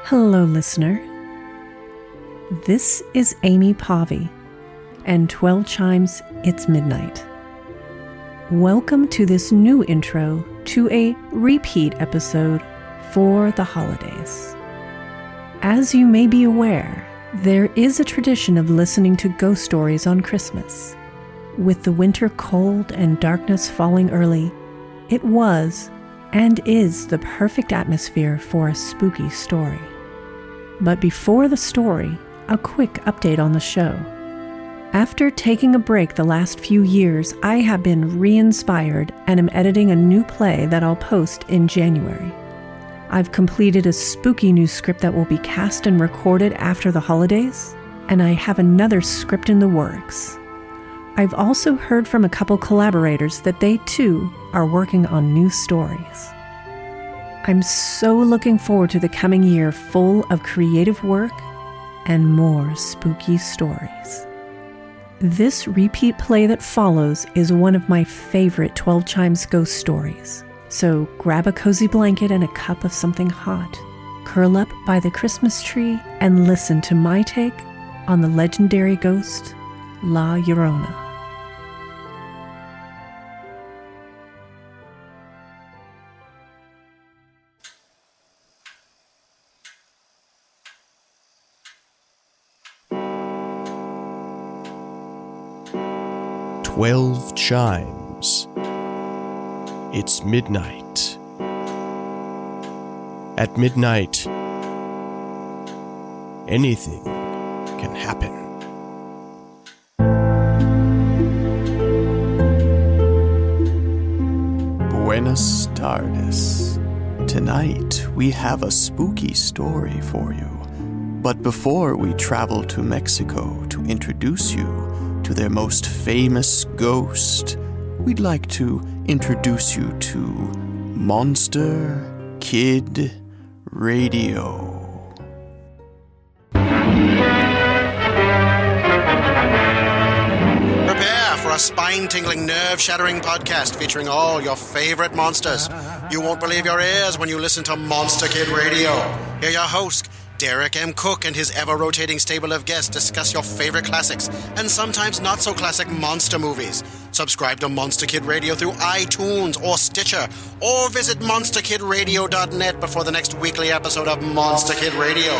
Hello, listener. This is Amy Pavi, and 12 Chimes, It's Midnight. Welcome to this new intro to a repeat episode for the holidays. As you may be aware, there is a tradition of listening to ghost stories on Christmas. With the winter cold and darkness falling early, it was and is the perfect atmosphere for a spooky story. But before the story, a quick update on the show. After taking a break the last few years, I have been re-inspired and am editing a new play that I'll post in January. I've completed a spooky new script that will be cast and recorded after the holidays, and I have another script in the works. I've also heard from a couple collaborators that they too are working on new stories. I'm so looking forward to the coming year full of creative work and more spooky stories. This repeat play that follows is one of my favorite 12 Chimes ghost stories. So grab a cozy blanket and a cup of something hot, curl up by the Christmas tree, and listen to my take on the legendary ghost, Llorona. "12 Chimes. It's midnight. At midnight, anything can happen." Buenas tardes. Tonight, we have a spooky story for you. But before we travel to Mexico to introduce you to their most famous ghost, we'd like to introduce you to Monster Kid Radio. Prepare for a spine-tingling, nerve-shattering podcast featuring all your favorite monsters. You won't believe your ears when you listen to Monster Kid Radio. Hear your host, Derek M. Cook, and his ever-rotating stable of guests discuss your favorite classics and sometimes not-so-classic monster movies. Subscribe to Monster Kid Radio through iTunes or Stitcher, or visit monsterkidradio.net before the next weekly episode of Monster Kid Radio.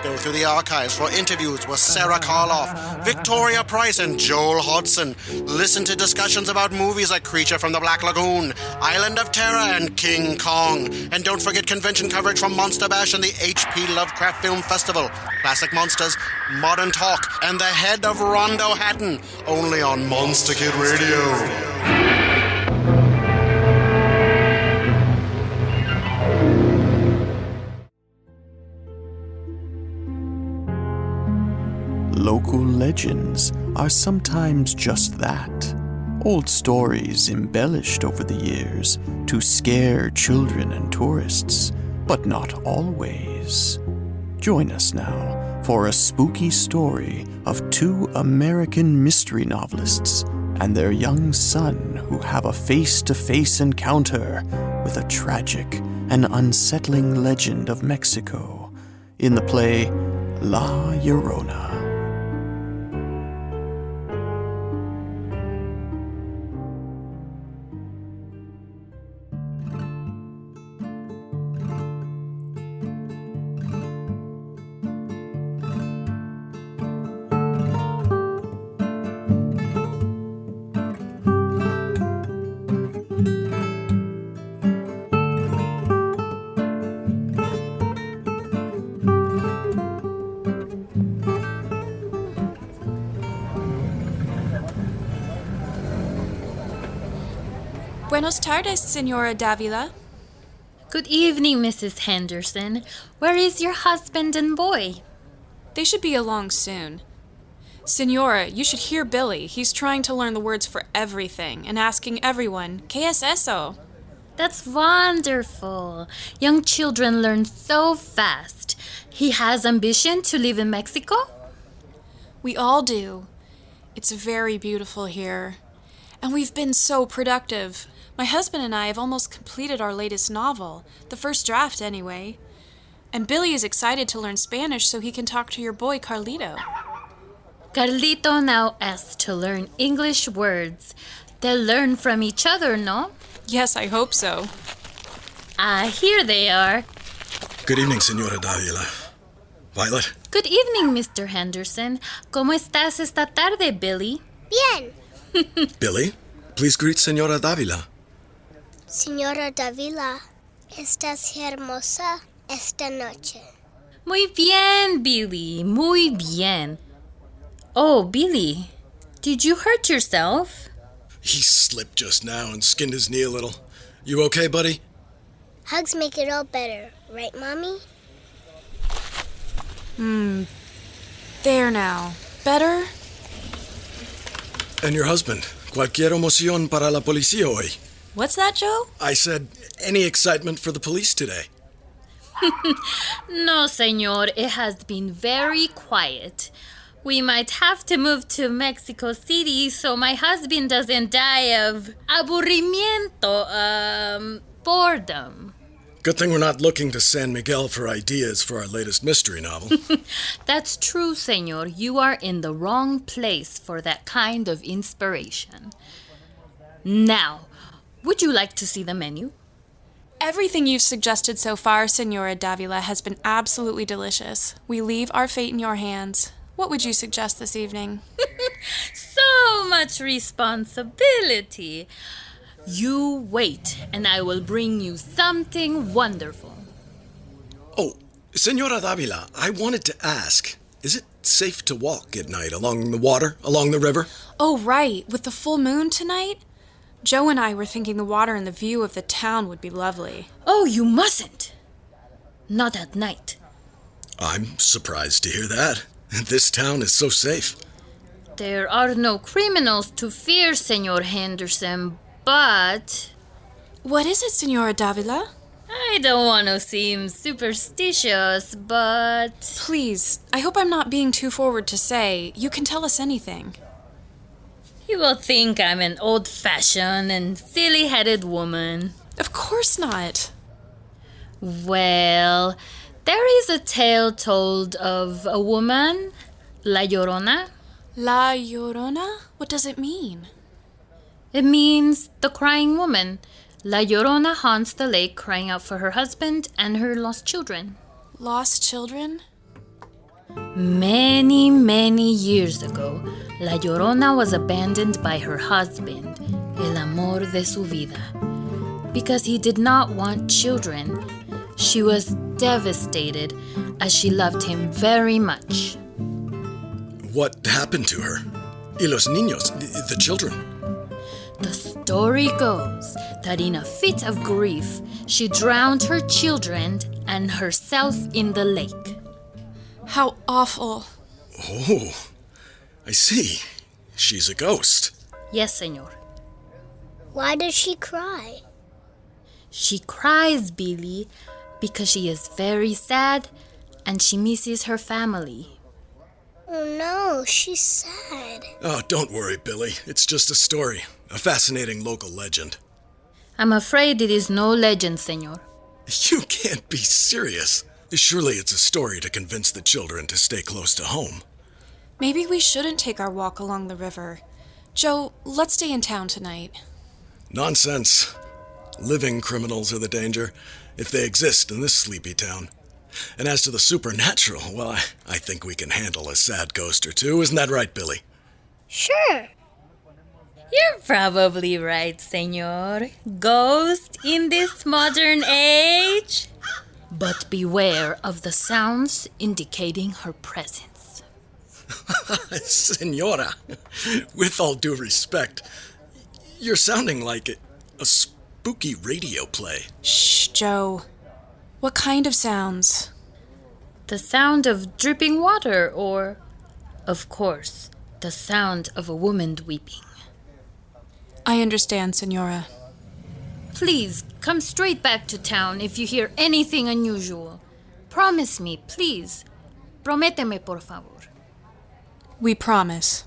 Go through the archives for interviews with Sarah Karloff, Victoria Price, and Joel Hodgson. Listen to discussions about movies like Creature from the Black Lagoon, Island of Terror, and King Kong. And don't forget convention coverage from Monster Bash and the H.P. Lovecraft Film Festival, Classic Monsters, Modern Talk, and the Head of Rondo Hatton, only on Monster Kid Radio. Local legends are sometimes just that. Old stories embellished over the years to scare children and tourists, but not always. Join us now for a spooky story of two American mystery novelists and their young son who have a face-to-face encounter with a tragic and unsettling legend of Mexico in the play La Llorona. Buenos tardes, Señora Davila. Good evening, Mrs. Henderson. Where is your husband and boy? They should be along soon. Señora, you should hear Billy. He's trying to learn the words for everything and asking everyone, ¿Qué es eso? That's wonderful. Young children learn so fast. He has ambition to live in Mexico? We all do. It's very beautiful here. And we've been so productive. My husband and I have almost completed our latest novel, the first draft anyway. And Billy is excited to learn Spanish so he can talk to your boy Carlito. Carlito now asks to learn English words. They'll learn from each other, no? Yes, I hope so. Here they are. Good evening, Señora Davila. Violet? Good evening, Mr. Henderson. ¿Cómo estás esta tarde, Billy? Bien. Billy, please greet Señora Davila. Señora Davila, estás hermosa esta noche. Muy bien, Billy. Muy bien. Oh, Billy, did you hurt yourself? He slipped just now and skinned his knee a little. You okay, buddy? Hugs make it all better, right, Mommy? There now. Better? And your husband? Cualquier emoción para la policía hoy? What's that, Joe? I said, any excitement for the police today? No, señor. It has been very quiet. We might have to move to Mexico City so my husband doesn't die of aburrimiento, boredom. Good thing we're not looking to San Miguel for ideas for our latest mystery novel. That's true, señor. You are in the wrong place for that kind of inspiration. Now, would you like to see the menu? Everything you've suggested so far, Senora Davila, has been absolutely delicious. We leave our fate in your hands. What would you suggest this evening? So much responsibility. You wait, and I will bring you something wonderful. Oh, Señora Davila, I wanted to ask, is it safe to walk at night along the water, along the river? Oh, right. With the full moon tonight? Joe and I were thinking the water and the view of the town would be lovely. Oh, you mustn't. Not at night. I'm surprised to hear that. This town is so safe. There are no criminals to fear, Senor Henderson, but... What is it, Senora Davila? I don't want to seem superstitious, but... Please, I hope I'm not being too forward to say. You can tell us anything. You will think I'm an old-fashioned and silly-headed woman. Of course not. Well, there is a tale told of a woman, La Llorona. La Llorona? What does it mean? It means the crying woman. La Llorona haunts the lake crying out for her husband and her lost children. Lost children? Many, many years ago, La Llorona was abandoned by her husband, el amor de su vida. Because he did not want children, she was devastated as she loved him very much. What happened to her? Y los niños, the children? The story goes that in a fit of grief, she drowned her children and herself in the lake. How awful. Oh, I see. She's a ghost. Yes, senor. Why does she cry? She cries, Billy, because she is very sad and she misses her family. Oh no, she's sad. Oh, don't worry, Billy. It's just a story. A fascinating local legend. I'm afraid it is no legend, senor. You can't be serious. Surely it's a story to convince the children to stay close to home. Maybe we shouldn't take our walk along the river. Joe, let's stay in town tonight. Nonsense. Living criminals are the danger, if they exist in this sleepy town. And as to the supernatural, well, I think we can handle a sad ghost or two. Isn't that right, Billy? Sure. You're probably right, senor. Ghost in this modern age? But beware of the sounds indicating her presence. Senora, with all due respect, you're sounding like a spooky radio play. Shh, Joe. What kind of sounds? The sound of dripping water, or, of course, the sound of a woman weeping. I understand, Senora. Please, come straight back to town if you hear anything unusual. Promise me, please. Prométeme, por favor. We promise.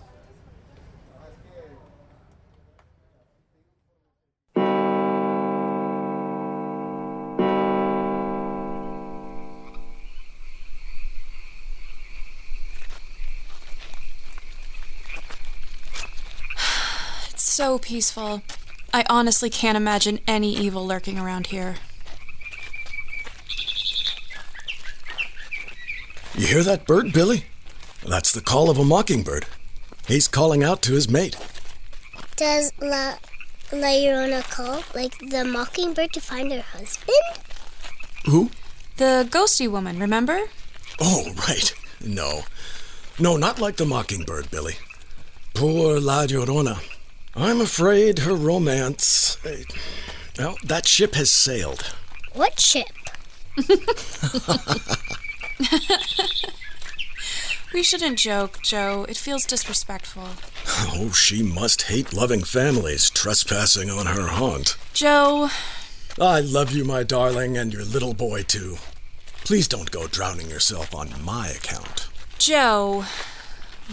so peaceful. I honestly can't imagine any evil lurking around here. You hear that bird, Billy? That's the call of a mockingbird. He's calling out to his mate. Does La Llorona call, like the mockingbird, to find her husband? Who? The ghosty woman, remember? Oh, right. No, not like the mockingbird, Billy. Poor La Llorona. I'm afraid her romance... well, that ship has sailed. What ship? We shouldn't joke, Joe. It feels disrespectful. Oh, she must hate loving families trespassing on her haunt. Joe... I love you, my darling, and your little boy, too. Please don't go drowning yourself on my account. Joe...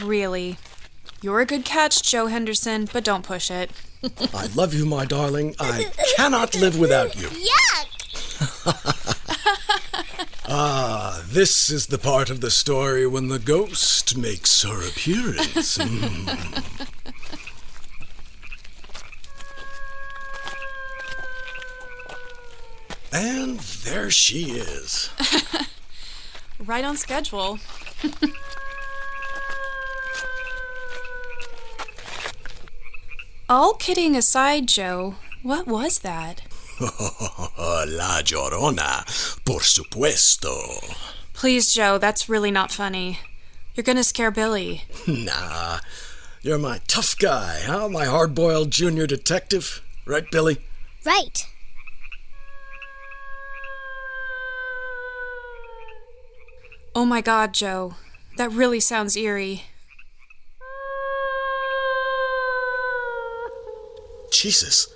Really. You're a good catch, Joe Henderson, but don't push it. I love you, my darling. I cannot live without you. Yuck! This is the part of the story when the ghost makes her appearance. And there she is. Right on schedule. All kidding aside, Joe, what was that? La Llorona, por supuesto. Please, Joe, that's really not funny. You're gonna scare Billy. Nah, you're my tough guy, huh? My hard-boiled junior detective. Right, Billy? Right. Oh my God, Joe. That really sounds eerie. Jesus.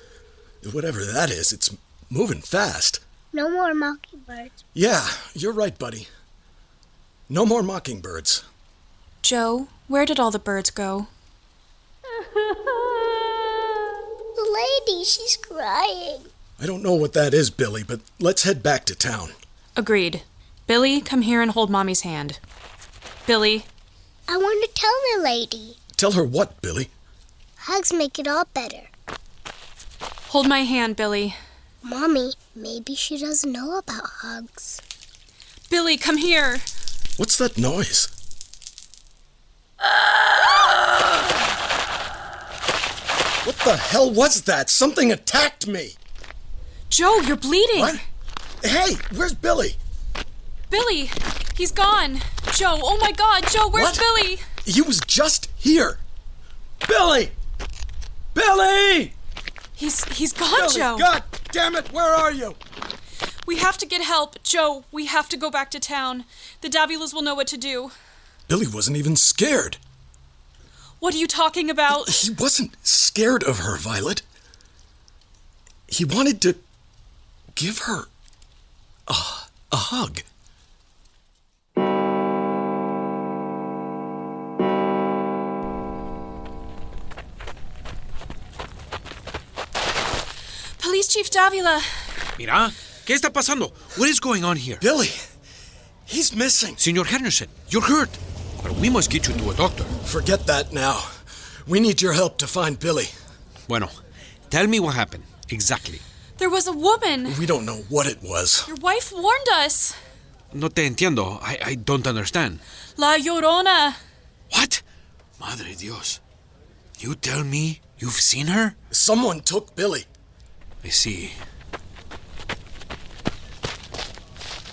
Whatever that is, it's moving fast. No more mockingbirds. Yeah, you're right, buddy. No more mockingbirds. Joe, where did all the birds go? The lady, she's crying. I don't know what that is, Billy, but let's head back to town. Agreed. Billy, come here and hold Mommy's hand. Billy. I want to tell the lady. Tell her what, Billy? Hugs make it all better. Hold my hand, Billy. Mommy, maybe she doesn't know about hugs. Billy, come here. What's that noise? What the hell was that? Something attacked me. Joe, you're bleeding. What? Hey, where's Billy? Billy, he's gone. Joe, oh my God, Joe, where's What? Billy? He was just here. Billy! Billy! He's gone, Billy, Joe. God damn it, where are you? We have to get help. Joe, we have to go back to town. The Davilas will know what to do. Billy wasn't even scared. What are you talking about? He wasn't scared of her, Violet. He wanted to give her a hug. Police Chief Davila. Mira, ¿qué está pasando? What is going on here? Billy, he's missing. Senor Henderson, you're hurt. But we must get you to a doctor. Forget that now. We need your help to find Billy. Bueno, tell me what happened. Exactly. There was a woman. We don't know what it was. Your wife warned us. No te entiendo. I don't understand. La Llorona. What? Madre Dios. You tell me you've seen her? Someone took Billy. I see.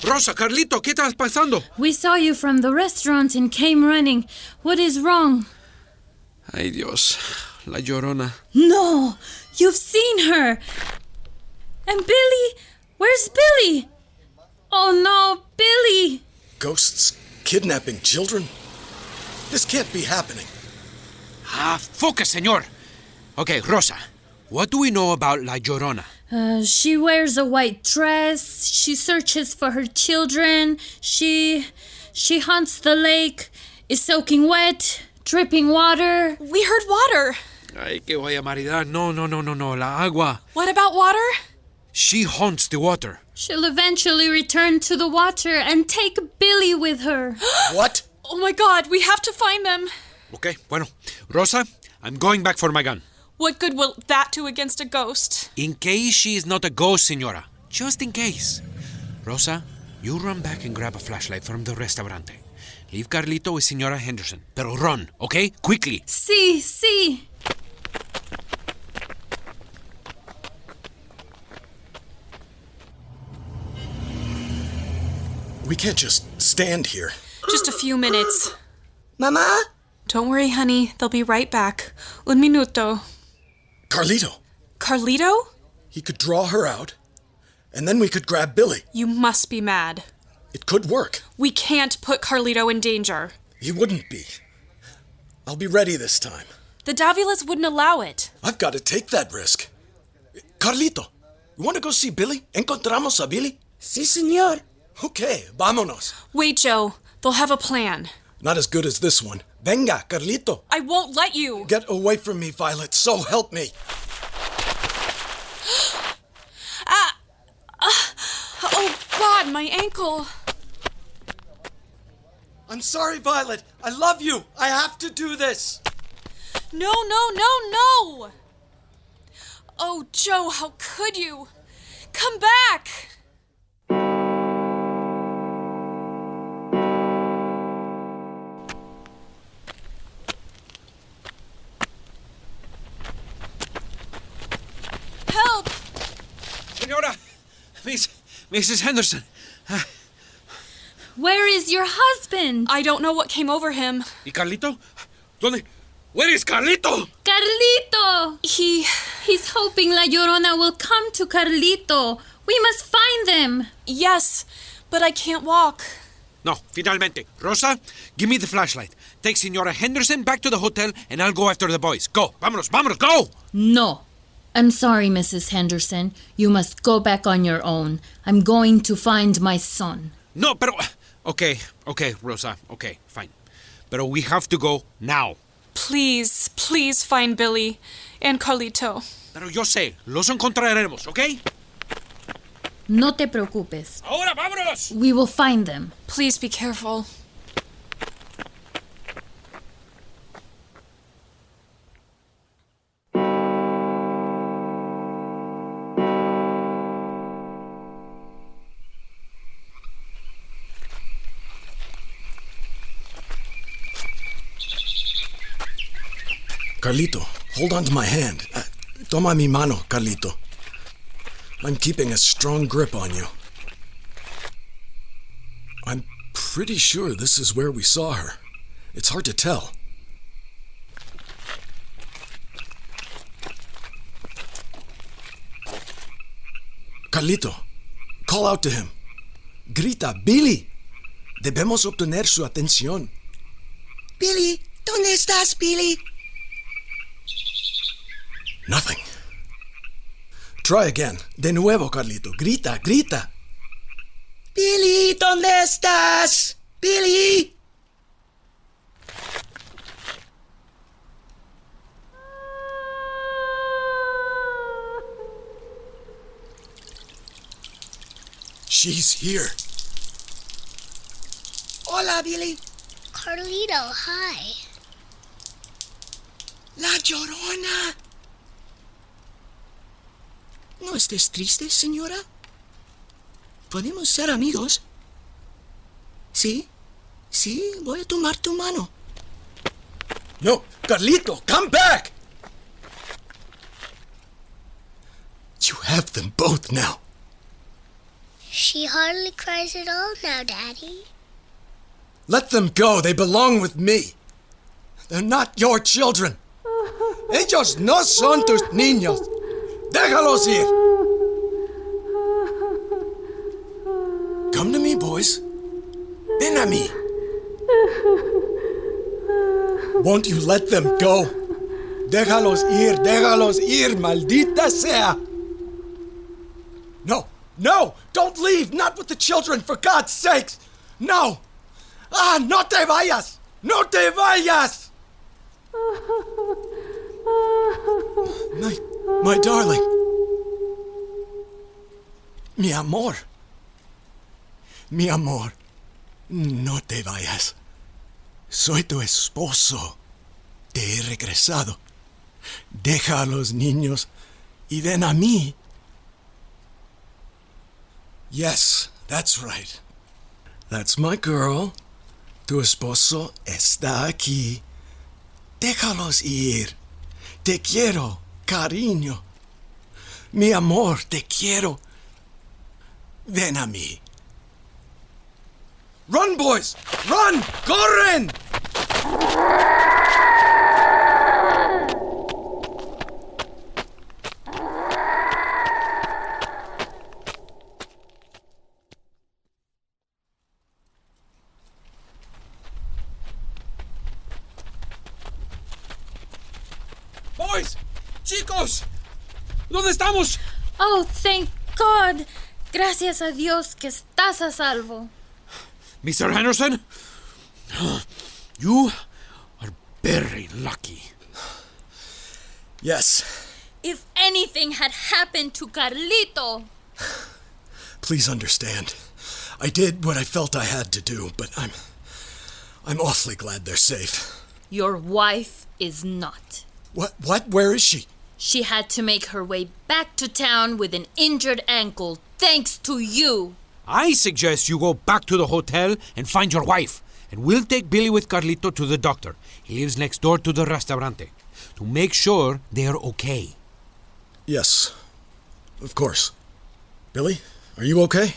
Rosa, Carlito, ¿qué está pasando? We saw you from the restaurant and came running. What is wrong? Ay, Dios. La Llorona. No! You've seen her! And Billy? Where's Billy? Oh no, Billy! Ghosts kidnapping children? This can't be happening. Focus, señor. Okay, Rosa, what do we know about La Llorona? She wears a white dress. She searches for her children. She haunts the lake, is soaking wet, dripping water. We heard water. Ay, qué barbaridad. No, la agua. What about water? She haunts the water. She'll eventually return to the water and take Billy with her. What? Oh my God, we have to find them. Okay, bueno. Rosa, I'm going back for my gun. What good will that do against a ghost? In case she is not a ghost, Senora. Just in case. Rosa, you run back and grab a flashlight from the restaurante. Leave Carlito with Senora Henderson. Pero run, okay? Quickly. Sí. We can't just stand here. Just a few minutes. Mama? Don't worry, honey. They'll be right back. Un minuto. Carlito. Carlito? He could draw her out, and then we could grab Billy. You must be mad. It could work. We can't put Carlito in danger. He wouldn't be. I'll be ready this time. The Davilas wouldn't allow it. I've got to take that risk. Carlito, you want to go see Billy? ¿Encontramos a Billy? Sí, señor. Okay, vámonos. Wait, Joe. They'll have a plan. Not as good as this one. Venga, Carlito. I won't let you. Get away from me, Violet. So help me. Oh, God, my ankle. I'm sorry, Violet. I love you. I have to do this. No. Oh, Joe, how could you? Come back. Help! Senora! Mrs. Henderson. Where is your husband? I don't know what came over him. ¿Y Carlito? ¿Dónde? Where is Carlito? Carlito! He's hoping La Llorona will come to Carlito. We must find them. Yes, but I can't walk. No, finalmente. Rosa, give me the flashlight. Take Senora Henderson back to the hotel and I'll go after the boys. Go. Vámonos, go! No. I'm sorry, Mrs. Henderson. You must go back on your own. I'm going to find my son. No, pero... Okay, Rosa. Okay, fine. Pero we have to go now. Please find Billy and Carlito. Pero yo sé, los encontraremos, ¿ok? No te preocupes. Ahora, vámonos! We will find them. Please be careful. Carlito, hold on to my hand. Toma mi mano, Carlito. I'm keeping a strong grip on you. I'm pretty sure this is where we saw her. It's hard to tell. Carlito, call out to him. Grita, Billy. Debemos obtener su atención. Billy, ¿dónde estás, Billy? Nothing. Try again. De nuevo, Carlito. Grita. Billy, ¿dónde estás? Billy. She's here. Hola, Billy. Carlito, hi. La Llorona. ¿No estés triste, señora? ¿Podemos ser amigos? Sí, voy a tomar tu mano. No, Carlito, come back! You have them both now. She hardly cries at all now, Daddy. Let them go. They belong with me. They're not your children. Ellos no son tus niños. Déjalos ir. Come to me, boys. Ven a mí. Won't you let them go? Déjalos ir, maldita sea. No, don't leave. Not with the children, for God's sakes. No. No te vayas. No te vayas. My darling. Mi amor. No te vayas. Soy tu esposo. Te he regresado. Deja a los niños y ven a mí. Yes, that's right. That's my girl. Tu esposo está aquí. Déjalos ir. Te quiero, cariño. Mi amor, te quiero. Ven a mí. Run, boys! Run! Corren! Boys! Chicos! ¿Dónde estamos? Oh, thank God. Gracias a Dios que estás a salvo. Mr. Henderson? You are very lucky. Yes. If anything had happened to Carlito. Please understand. I did what I felt I had to do, but I'm awfully glad they're safe. Your wife is not. What? Where is she? She had to make her way back to town with an injured ankle, thanks to you. I suggest you go back to the hotel and find your wife. And we'll take Billy with Carlito to the doctor. He lives next door to the restaurante. To make sure they're okay. Yes, of course. Billy, are you okay?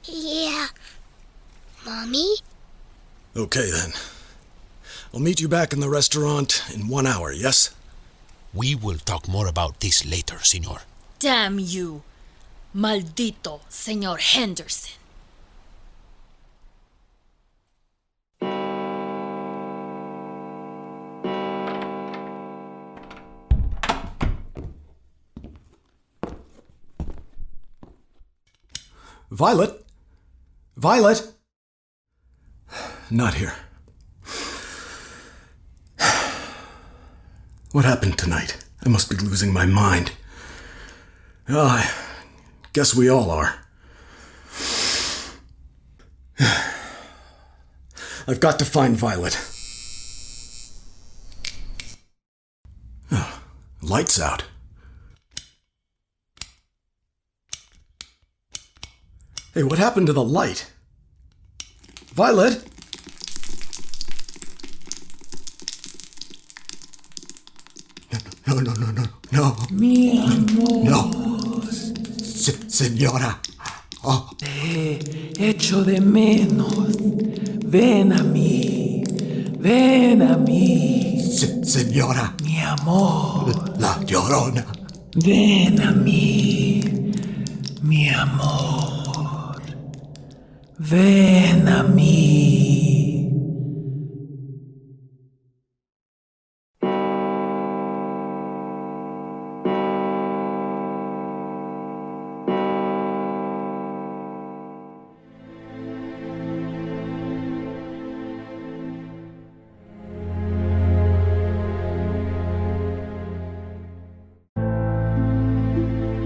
Yeah. Mommy? Okay, then. I'll meet you back in the restaurant in 1 hour, yes? We will talk more about this later, senor. Damn you. Maldito, Señor Henderson. Violet? Violet? Not here. What happened tonight? I must be losing my mind. Oh, I guess we all are. I've got to find Violet. Oh, lights out. Hey, what happened to the light? Violet? No. Mi amor. No. Señora. Oh. Te echo de menos. Ven a mí. Ven a mí. Señora. Mi amor. La Llorona. Ven a mí. Mi amor. Ven a mí.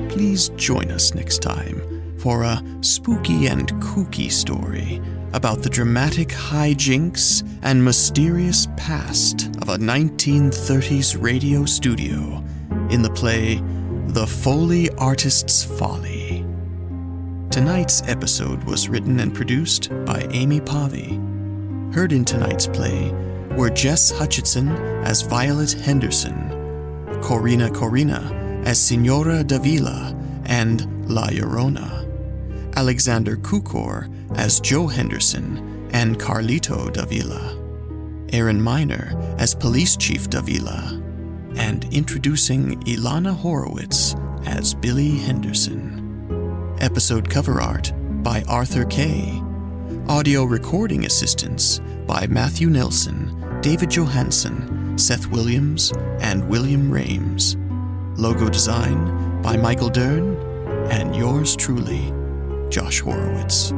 Please join us next time for a spooky and kooky story about the dramatic hijinks and mysterious past of a 1930s radio studio in the play The Foley Artist's Folly. Tonight's episode was written and produced by Amy Pavey. Heard in tonight's play were Jess Hutchinson as Violet Henderson, Corina as Signora Davila and La Llorona, Alexander Kukor as Joe Henderson and Carlito Davila, Aaron Miner as Police Chief Davila, and introducing Ilana Horowitz as Billy Henderson. Episode cover art by Arthur Kay. Audio recording assistance by Matthew Nelson, David Johansson, Seth Williams, and William Rames. Logo design by Michael Dern and yours truly, Josh Horowitz.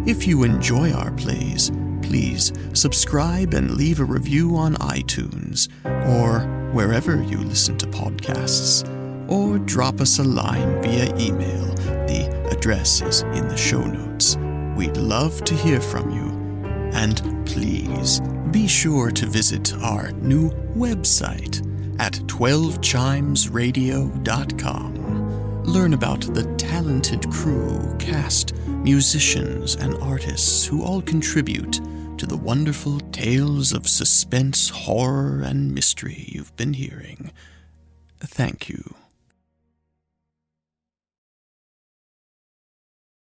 If you enjoy our plays, please subscribe and leave a review on iTunes or wherever you listen to podcasts, or drop us a line via email. The address is in the show notes. We'd love to hear from you. And please be sure to visit our new website at 12chimesradio.com. Learn about the talented crew, cast, musicians, and artists who all contribute to the wonderful tales of suspense, horror, and mystery you've been hearing. Thank you.